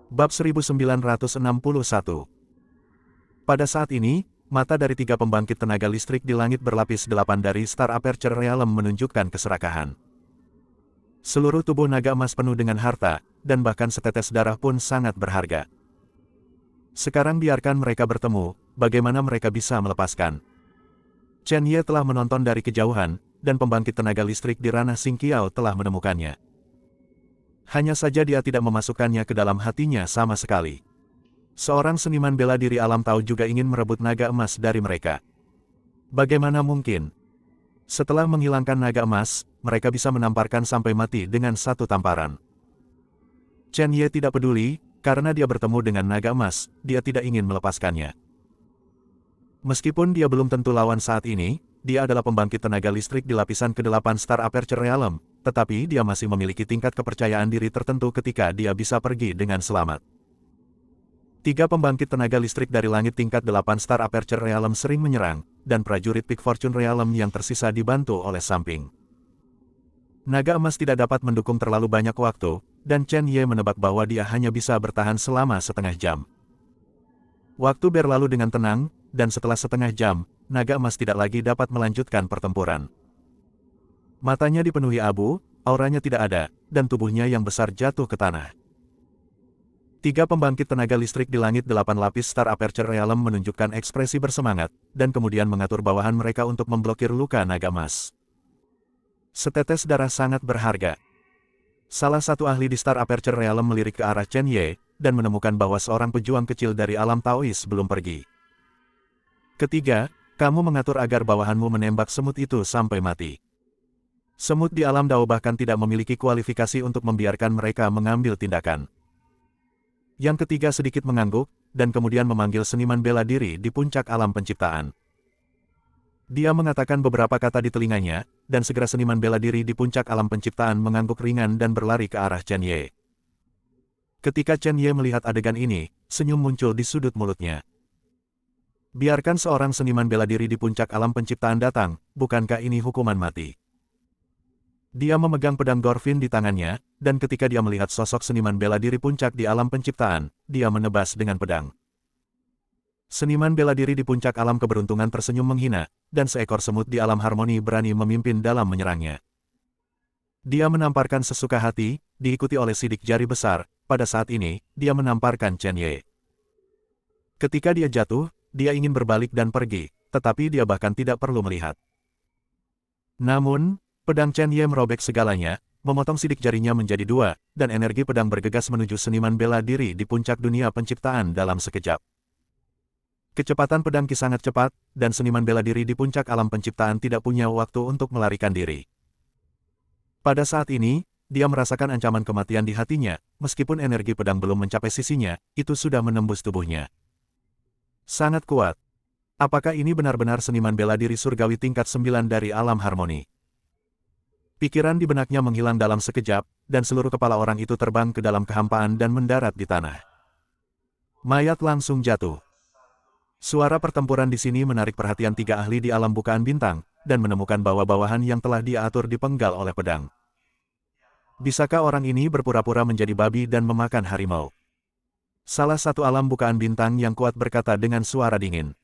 Bab 1961. Pada saat ini, mata dari tiga pembangkit tenaga listrik di langit berlapis 8 dari Star Aperture Realm menunjukkan keserakahan. Seluruh tubuh naga emas penuh dengan harta, dan bahkan setetes darah pun sangat berharga. Sekarang biarkan mereka bertemu, bagaimana mereka bisa melepaskan. Chen Ye telah menonton dari kejauhan, dan pembangkit tenaga listrik di ranah Xingqiao telah menemukannya. Hanya saja dia tidak memasukkannya ke dalam hatinya sama sekali. Seorang seniman bela diri alam tahu juga ingin merebut naga emas dari mereka. Bagaimana mungkin? Setelah menghilangkan naga emas, mereka bisa menamparkan sampai mati dengan satu tamparan. Chen Ye tidak peduli, karena dia bertemu dengan naga emas, dia tidak ingin melepaskannya. Meskipun dia belum tentu lawan saat ini, dia adalah pembangkit tenaga listrik di lapisan ke-8 Star Aperture Realm, tetapi dia masih memiliki tingkat kepercayaan diri tertentu ketika dia bisa pergi dengan selamat. Tiga pembangkit tenaga listrik dari langit tingkat 8 Star Aperture Realm sering menyerang, dan prajurit Peak Fortune Realm yang tersisa dibantu oleh samping. Naga emas tidak dapat mendukung terlalu banyak waktu, dan Chen Ye menebak bahwa dia hanya bisa bertahan selama setengah jam. Waktu berlalu dengan tenang, dan setelah setengah jam, naga emas tidak lagi dapat melanjutkan pertempuran. Matanya dipenuhi abu, auranya tidak ada, dan tubuhnya yang besar jatuh ke tanah. Tiga pembangkit tenaga listrik di langit 8 lapis Star Aperture Realm menunjukkan ekspresi bersemangat, dan kemudian mengatur bawahan mereka untuk memblokir luka naga emas. Setetes darah sangat berharga. Salah satu ahli di Star Aperture Realm melirik ke arah Chen Ye, dan menemukan bahwa seorang pejuang kecil dari alam Taois belum pergi. Ketiga, kamu mengatur agar bawahanmu menembak semut itu sampai mati. Semut di alam Dao bahkan tidak memiliki kualifikasi untuk membiarkan mereka mengambil tindakan. Yang ketiga sedikit mengangguk, dan kemudian memanggil seniman bela diri di puncak alam penciptaan. Dia mengatakan beberapa kata di telinganya, dan segera seniman bela diri di puncak alam penciptaan mengangguk ringan dan berlari ke arah Chen Ye. Ketika Chen Ye melihat adegan ini, senyum muncul di sudut mulutnya. Biarkan seorang seniman bela diri di puncak alam penciptaan datang, bukankah ini hukuman mati? Dia memegang pedang Gorfin di tangannya, dan ketika dia melihat sosok seniman bela diri puncak di alam penciptaan, dia menebas dengan pedang. Seniman bela diri di puncak alam keberuntungan tersenyum menghina, dan seekor semut di alam harmoni berani memimpin dalam menyerangnya. Dia menamparkan sesuka hati, diikuti oleh sidik jari besar. Pada saat ini, dia menamparkan Chen Ye. Ketika dia jatuh, dia ingin berbalik dan pergi, tetapi dia bahkan tidak perlu melihat. Namun, pedang Chen Ye merobek segalanya, memotong sidik jarinya menjadi dua, dan energi pedang bergegas menuju seniman bela diri di puncak dunia penciptaan dalam sekejap. Kecepatan pedang Qi sangat cepat, dan seniman bela diri di puncak alam penciptaan tidak punya waktu untuk melarikan diri. Pada saat ini, dia merasakan ancaman kematian di hatinya, meskipun energi pedang belum mencapai sisinya, itu sudah menembus tubuhnya. Sangat kuat. Apakah ini benar-benar seniman bela diri surgawi tingkat 9 dari alam harmoni? Pikiran di benaknya menghilang dalam sekejap, dan seluruh kepala orang itu terbang ke dalam kehampaan dan mendarat di tanah. Mayat langsung jatuh. Suara pertempuran di sini menarik perhatian tiga ahli di alam bukaan bintang, dan menemukan bahwa bawahan yang telah dia atur dipenggal oleh pedang. Bisakah orang ini berpura-pura menjadi babi dan memakan harimau? Salah satu alam bukaan bintang yang kuat berkata dengan suara dingin.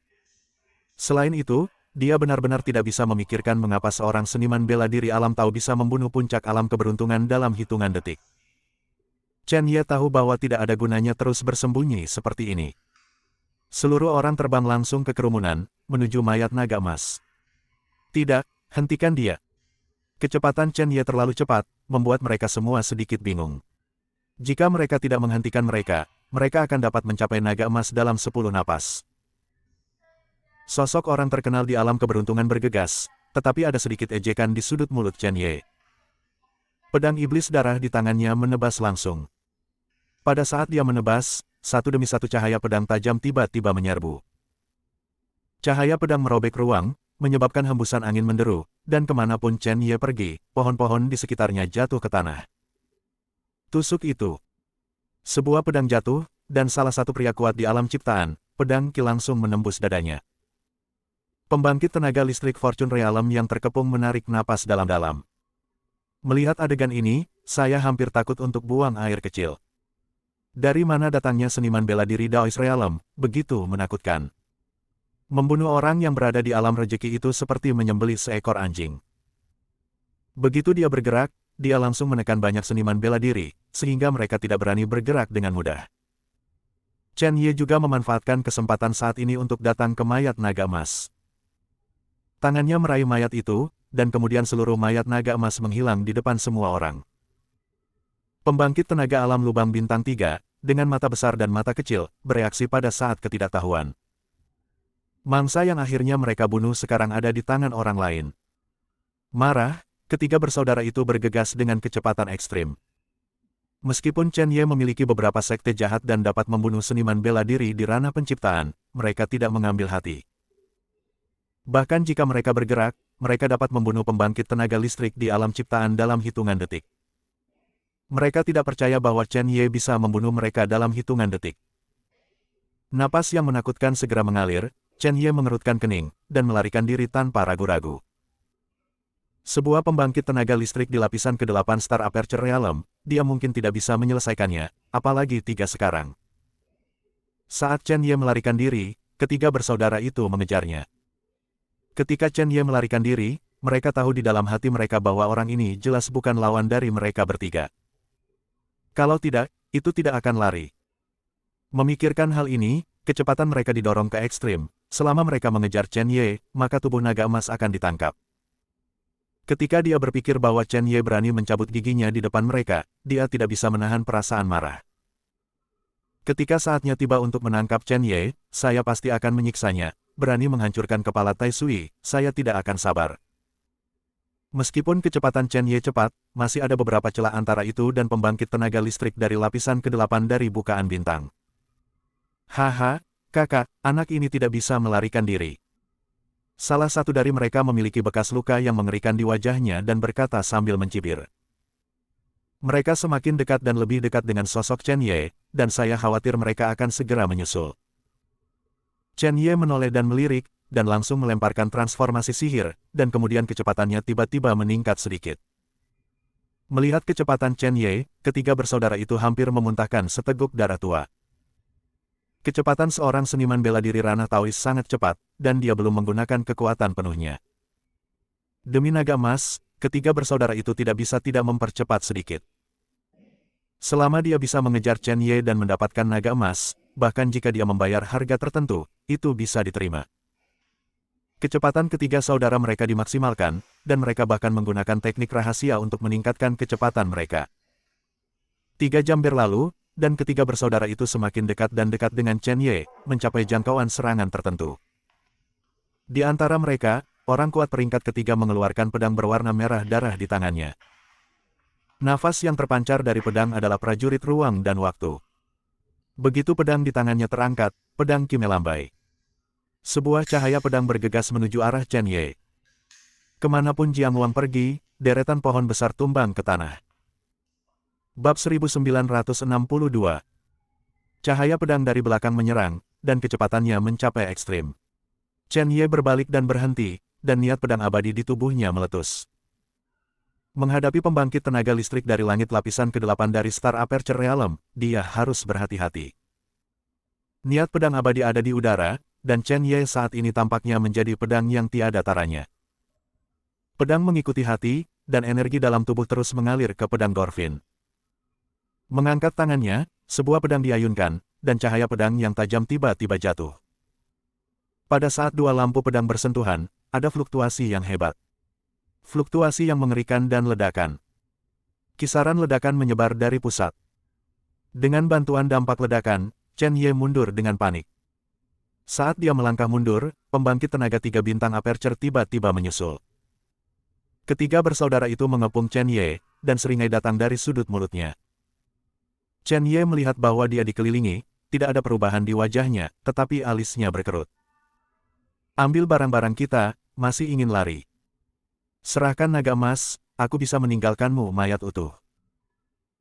Selain itu, dia benar-benar tidak bisa memikirkan mengapa seorang seniman bela diri alam tahu bisa membunuh puncak alam keberuntungan dalam hitungan detik. Chen Ye tahu bahwa tidak ada gunanya terus bersembunyi seperti ini. Seluruh orang terbang langsung ke kerumunan, menuju mayat naga emas. Tidak, hentikan dia. Kecepatan Chen Ye terlalu cepat, membuat mereka semua sedikit bingung. Jika mereka tidak menghentikan mereka, mereka akan dapat mencapai naga emas dalam 10 napas. Sosok orang terkenal di alam keberuntungan bergegas, tetapi ada sedikit ejekan di sudut mulut Chen Ye. Pedang iblis darah di tangannya menebas langsung. Pada saat dia menebas, satu demi satu cahaya pedang tajam tiba-tiba menyerbu. Cahaya pedang merobek ruang, menyebabkan hembusan angin menderu, dan kemanapun Chen Ye pergi, pohon-pohon di sekitarnya jatuh ke tanah. Tusuk itu. Sebuah pedang jatuh, dan salah satu pria kuat di alam ciptaan, pedang Qi langsung menembus dadanya. Pembangkit tenaga listrik Fortune Realm yang terkepung menarik napas dalam-dalam. Melihat adegan ini, saya hampir takut untuk buang air kecil. Dari mana datangnya seniman bela diri Daoist Realm, begitu menakutkan. Membunuh orang yang berada di alam rejeki itu seperti menyembelih seekor anjing. Begitu dia bergerak, dia langsung menekan banyak seniman bela diri, sehingga mereka tidak berani bergerak dengan mudah. Chen Ye juga memanfaatkan kesempatan saat ini untuk datang ke mayat naga emas. Tangannya meraih mayat itu, dan kemudian seluruh mayat naga emas menghilang di depan semua orang. Pembangkit tenaga alam lubang bintang 3, dengan mata besar dan mata kecil, bereaksi pada saat ketidaktahuan. Mangsa yang akhirnya mereka bunuh sekarang ada di tangan orang lain. Marah, ketiga bersaudara itu bergegas dengan kecepatan ekstrim. Meskipun Chen Ye memiliki beberapa sekte jahat dan dapat membunuh seniman bela diri di ranah penciptaan, mereka tidak mengambil hati. Bahkan jika mereka bergerak, mereka dapat membunuh pembangkit tenaga listrik di alam ciptaan dalam hitungan detik. Mereka tidak percaya bahwa Chen Ye bisa membunuh mereka dalam hitungan detik. Napas yang menakutkan segera mengalir, Chen Ye mengerutkan kening, dan melarikan diri tanpa ragu-ragu. Sebuah pembangkit tenaga listrik di lapisan ke-8 Star Aperture Realm, dia mungkin tidak bisa menyelesaikannya, apalagi 3 sekarang. Saat Chen Ye melarikan diri, ketiga bersaudara itu mengejarnya. Ketika Chen Ye melarikan diri, mereka tahu di dalam hati mereka bahwa orang ini jelas bukan lawan dari mereka bertiga. Kalau tidak, itu tidak akan lari. Memikirkan hal ini, kecepatan mereka didorong ke ekstrim. Selama mereka mengejar Chen Ye, maka tubuh naga emas akan ditangkap. Ketika dia berpikir bahwa Chen Ye berani mencabut giginya di depan mereka, dia tidak bisa menahan perasaan marah. Ketika saatnya tiba untuk menangkap Chen Ye, saya pasti akan menyiksanya. Berani menghancurkan kepala Tai Sui, saya tidak akan sabar. Meskipun kecepatan Chen Ye cepat, masih ada beberapa celah antara itu dan pembangkit tenaga listrik dari lapisan ke-8 dari bukaan bintang. Haha, kakak, anak ini tidak bisa melarikan diri. Salah satu dari mereka memiliki bekas luka yang mengerikan di wajahnya dan berkata sambil mencibir. Mereka semakin dekat dan lebih dekat dengan sosok Chen Ye, dan saya khawatir mereka akan segera menyusul. Chen Ye menoleh dan melirik, dan langsung melemparkan transformasi sihir, dan kemudian kecepatannya tiba-tiba meningkat sedikit. Melihat kecepatan Chen Ye, ketiga bersaudara itu hampir memuntahkan seteguk darah tua. Kecepatan seorang seniman bela diri ranah Taoist sangat cepat, dan dia belum menggunakan kekuatan penuhnya. Demi naga emas, ketiga bersaudara itu tidak bisa tidak mempercepat sedikit. Selama dia bisa mengejar Chen Ye dan mendapatkan naga emas, bahkan jika dia membayar harga tertentu, itu bisa diterima. Kecepatan ketiga saudara mereka dimaksimalkan, dan mereka bahkan menggunakan teknik rahasia untuk meningkatkan kecepatan mereka. 3 jam berlalu, dan ketiga bersaudara itu semakin dekat dan dekat dengan Chen Ye, mencapai jangkauan serangan tertentu. Di antara mereka, orang kuat peringkat ketiga mengeluarkan pedang berwarna merah darah di tangannya. Nafas yang terpancar dari pedang adalah prajurit ruang dan waktu. Begitu pedang di tangannya terangkat, pedang Qi melambai. Sebuah cahaya pedang bergegas menuju arah Chen Ye. Kemanapun Jiang Wang pergi, deretan pohon besar tumbang ke tanah. Bab 1962. Cahaya pedang dari belakang menyerang, dan kecepatannya mencapai ekstrim. Chen Ye berbalik dan berhenti, dan niat pedang abadi di tubuhnya meletus. Menghadapi pembangkit tenaga listrik dari langit lapisan ke-8 dari Star Aperture Realm, dia harus berhati-hati. Niat pedang abadi ada di udara, dan Chen Ye saat ini tampaknya menjadi pedang yang tiada taranya. Pedang mengikuti hati, dan energi dalam tubuh terus mengalir ke pedang Gorfin. Mengangkat tangannya, sebuah pedang diayunkan, dan cahaya pedang yang tajam tiba-tiba jatuh. Pada saat dua lampu pedang bersentuhan, ada fluktuasi yang hebat. Fluktuasi yang mengerikan dan ledakan. Kisaran ledakan menyebar dari pusat. Dengan bantuan dampak ledakan, Chen Ye mundur dengan panik. Saat dia melangkah mundur, pembangkit tenaga 3 bintang Aperture tiba-tiba menyusul. Ketiga bersaudara itu mengepung Chen Ye, dan seringai datang dari sudut mulutnya. Chen Ye melihat bahwa dia dikelilingi, tidak ada perubahan di wajahnya, tetapi alisnya berkerut. Ambil barang-barang kita, masih ingin lari. Serahkan naga emas, aku bisa meninggalkanmu mayat utuh.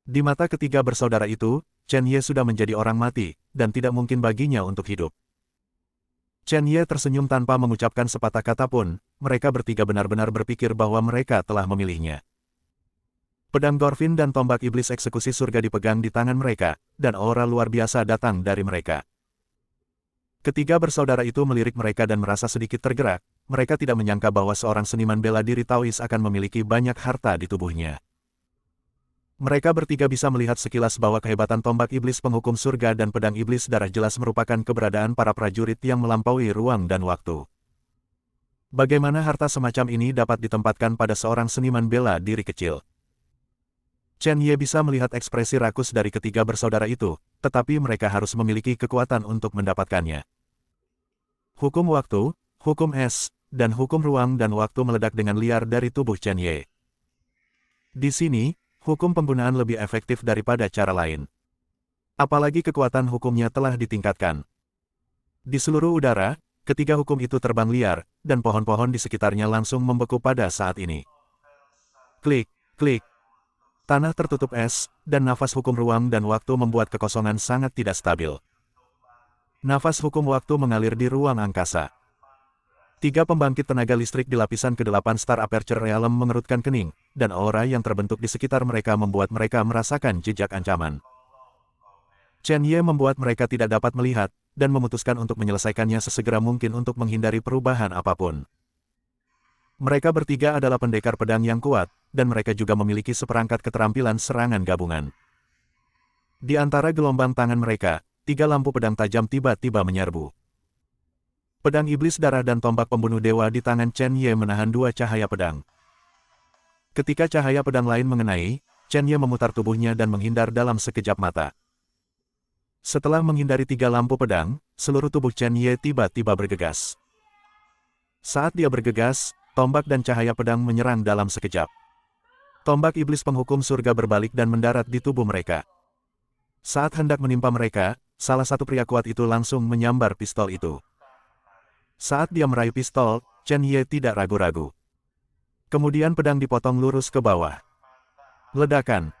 Di mata ketiga bersaudara itu, Chen Ye sudah menjadi orang mati, dan tidak mungkin baginya untuk hidup. Chen Ye tersenyum tanpa mengucapkan sepatah kata pun, mereka bertiga benar-benar berpikir bahwa mereka telah memilihnya. Pedang Gorfin dan tombak iblis eksekusi surga dipegang di tangan mereka, dan aura luar biasa datang dari mereka. Ketiga bersaudara itu melirik mereka dan merasa sedikit tergerak. Mereka tidak menyangka bahwa seorang seniman bela diri Taois akan memiliki banyak harta di tubuhnya. Mereka bertiga bisa melihat sekilas bahwa kehebatan tombak iblis penghukum surga dan pedang iblis darah jelas merupakan keberadaan para prajurit yang melampaui ruang dan waktu. Bagaimana harta semacam ini dapat ditempatkan pada seorang seniman bela diri kecil? Chen Ye bisa melihat ekspresi rakus dari ketiga bersaudara itu, tetapi mereka harus memiliki kekuatan untuk mendapatkannya. Hukum waktu, hukum es, dan hukum ruang dan waktu meledak dengan liar dari tubuh Chen Ye. Di sini, hukum penggunaan lebih efektif daripada cara lain. Apalagi kekuatan hukumnya telah ditingkatkan. Di seluruh udara, ketiga hukum itu terbang liar, dan pohon-pohon di sekitarnya langsung membeku pada saat ini. Klik, klik. Tanah tertutup es, dan nafas hukum ruang dan waktu membuat kekosongan sangat tidak stabil. Nafas hukum waktu mengalir di ruang angkasa. Tiga pembangkit tenaga listrik di lapisan ke-8 Star Aperture Realm mengerutkan kening, dan aura yang terbentuk di sekitar mereka membuat mereka merasakan jejak ancaman. Chen Ye membuat mereka tidak dapat melihat, dan memutuskan untuk menyelesaikannya sesegera mungkin untuk menghindari perubahan apapun. Mereka bertiga adalah pendekar pedang yang kuat, dan mereka juga memiliki seperangkat keterampilan serangan gabungan. Di antara gelombang tangan mereka, tiga lampu pedang tajam tiba-tiba menyerbu. Pedang iblis darah dan tombak pembunuh dewa di tangan Chen Ye menahan dua cahaya pedang. Ketika cahaya pedang lain mengenai, Chen Ye memutar tubuhnya dan menghindar dalam sekejap mata. Setelah menghindari tiga lampu pedang, seluruh tubuh Chen Ye tiba-tiba bergegas. Saat dia bergegas, tombak dan cahaya pedang menyerang dalam sekejap. Tombak iblis penghukum surga berbalik dan mendarat di tubuh mereka. Saat hendak menimpa mereka, salah satu pria kuat itu langsung menyambar pistol itu. Saat dia meraih pistol, Chen Ye tidak ragu-ragu. Kemudian pedang dipotong lurus ke bawah. Ledakan.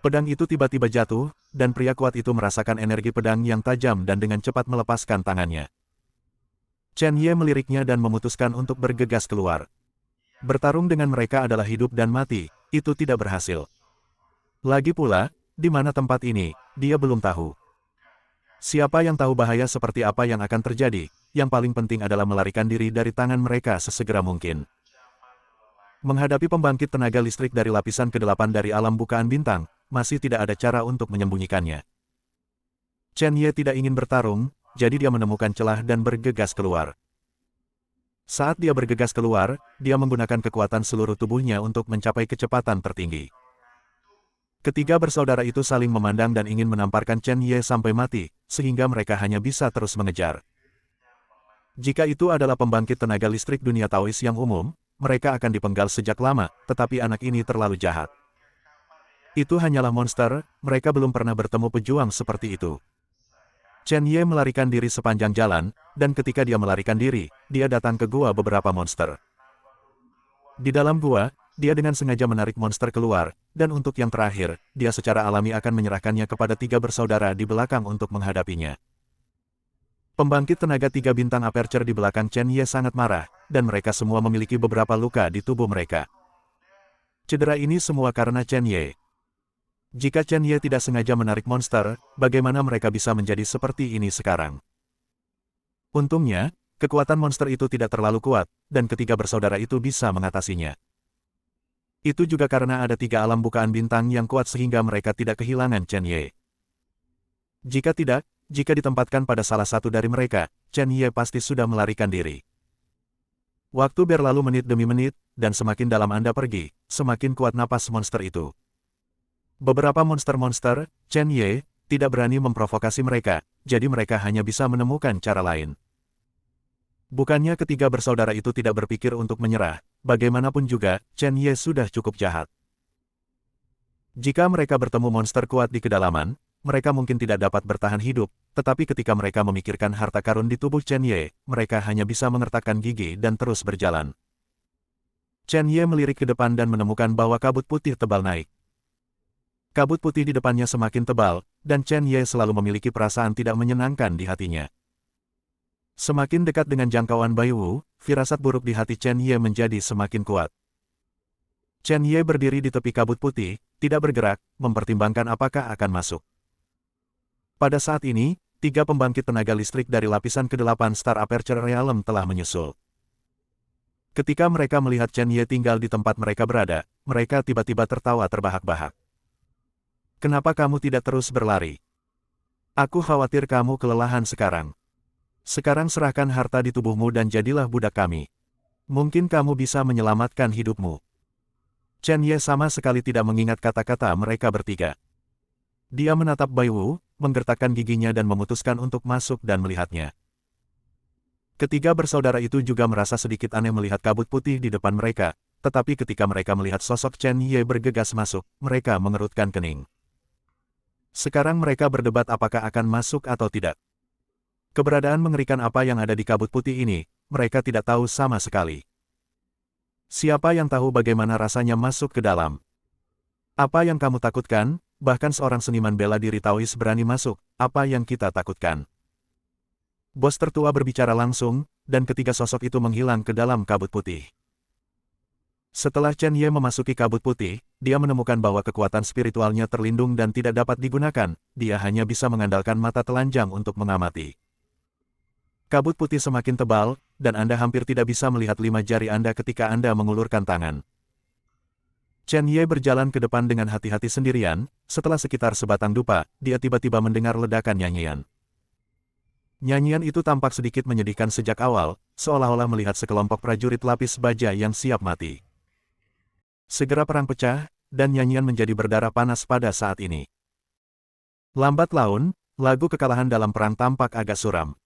Pedang itu tiba-tiba jatuh, dan pria kuat itu merasakan energi pedang yang tajam dan dengan cepat melepaskan tangannya. Chen Ye meliriknya dan memutuskan untuk bergegas keluar. Bertarung dengan mereka adalah hidup dan mati, itu tidak berhasil. Lagi pula, di mana tempat ini, dia belum tahu. Siapa yang tahu bahaya seperti apa yang akan terjadi, yang paling penting adalah melarikan diri dari tangan mereka sesegera mungkin. Menghadapi pembangkit tenaga listrik dari lapisan ke-8 dari alam bukaan bintang, masih tidak ada cara untuk menyembunyikannya. Chen Ye tidak ingin bertarung, jadi dia menemukan celah dan bergegas keluar. Saat dia bergegas keluar, dia menggunakan kekuatan seluruh tubuhnya untuk mencapai kecepatan tertinggi. Ketiga bersaudara itu saling memandang dan ingin menamparkan Chen Ye sampai mati, sehingga mereka hanya bisa terus mengejar. Jika itu adalah pembangkit tenaga listrik dunia Taois yang umum, mereka akan dipenggal sejak lama, tetapi anak ini terlalu jahat. Itu hanyalah monster, mereka belum pernah bertemu pejuang seperti itu. Chen Ye melarikan diri sepanjang jalan, dan ketika dia melarikan diri, dia datang ke gua beberapa monster. Di dalam gua, dia dengan sengaja menarik monster keluar, dan untuk yang terakhir, dia secara alami akan menyerahkannya kepada tiga bersaudara di belakang untuk menghadapinya. Pembangkit tenaga 3 bintang Aperture di belakang Chen Ye sangat marah, dan mereka semua memiliki beberapa luka di tubuh mereka. Cedera ini semua karena Chen Ye. Jika Chen Ye tidak sengaja menarik monster, bagaimana mereka bisa menjadi seperti ini sekarang? Untungnya, kekuatan monster itu tidak terlalu kuat, dan ketiga bersaudara itu bisa mengatasinya. Itu juga karena ada tiga alam bukaan bintang yang kuat sehingga mereka tidak kehilangan Chen Ye. Jika tidak, jika ditempatkan pada salah satu dari mereka, Chen Ye pasti sudah melarikan diri. Waktu berlalu menit demi menit, dan semakin dalam Anda pergi, semakin kuat napas monster itu. Beberapa monster-monster, Chen Ye, tidak berani memprovokasi mereka, jadi mereka hanya bisa menemukan cara lain. Bukannya ketiga bersaudara itu tidak berpikir untuk menyerah, bagaimanapun juga, Chen Ye sudah cukup jahat. Jika mereka bertemu monster kuat di kedalaman, mereka mungkin tidak dapat bertahan hidup, tetapi ketika mereka memikirkan harta karun di tubuh Chen Ye, mereka hanya bisa mengertakkan gigi dan terus berjalan. Chen Ye melirik ke depan dan menemukan bahwa kabut putih tebal naik. Kabut putih di depannya semakin tebal, dan Chen Ye selalu memiliki perasaan tidak menyenangkan di hatinya. Semakin dekat dengan jangkauan Bai Wu, firasat buruk di hati Chen Ye menjadi semakin kuat. Chen Ye berdiri di tepi kabut putih, tidak bergerak, mempertimbangkan apakah akan masuk. Pada saat ini, 3 pembangkit tenaga listrik dari lapisan ke-8 Star Aperture Realm telah menyusul. Ketika mereka melihat Chen Ye tinggal di tempat mereka berada, mereka tiba-tiba tertawa terbahak-bahak. Kenapa kamu tidak terus berlari? Aku khawatir kamu kelelahan sekarang. Sekarang serahkan harta di tubuhmu dan jadilah budak kami. Mungkin kamu bisa menyelamatkan hidupmu. Chen Ye sama sekali tidak mengingat kata-kata mereka bertiga. Dia menatap Bai Wu, menggertakkan giginya dan memutuskan untuk masuk dan melihatnya. Ketiga bersaudara itu juga merasa sedikit aneh melihat kabut putih di depan mereka, tetapi ketika mereka melihat sosok Chen Ye bergegas masuk, mereka mengerutkan kening. Sekarang mereka berdebat apakah akan masuk atau tidak. Keberadaan mengerikan apa yang ada di kabut putih ini, mereka tidak tahu sama sekali. Siapa yang tahu bagaimana rasanya masuk ke dalam? Apa yang kamu takutkan? Bahkan seorang seniman bela diri Taois berani masuk, apa yang kita takutkan? Bos tertua berbicara langsung, dan ketiga sosok itu menghilang ke dalam kabut putih. Setelah Chen Ye memasuki kabut putih, dia menemukan bahwa kekuatan spiritualnya terlindung dan tidak dapat digunakan, dia hanya bisa mengandalkan mata telanjang untuk mengamati. Kabut putih semakin tebal, dan Anda hampir tidak bisa melihat 5 jari Anda ketika Anda mengulurkan tangan. Chen Ye berjalan ke depan dengan hati-hati sendirian, setelah sekitar sebatang dupa, dia tiba-tiba mendengar ledakan nyanyian. Nyanyian itu tampak sedikit menyedihkan sejak awal, seolah-olah melihat sekelompok prajurit lapis baja yang siap mati. Segera perang pecah, dan nyanyian menjadi berdarah panas pada saat ini. Lambat laun, lagu kekalahan dalam perang tampak agak suram.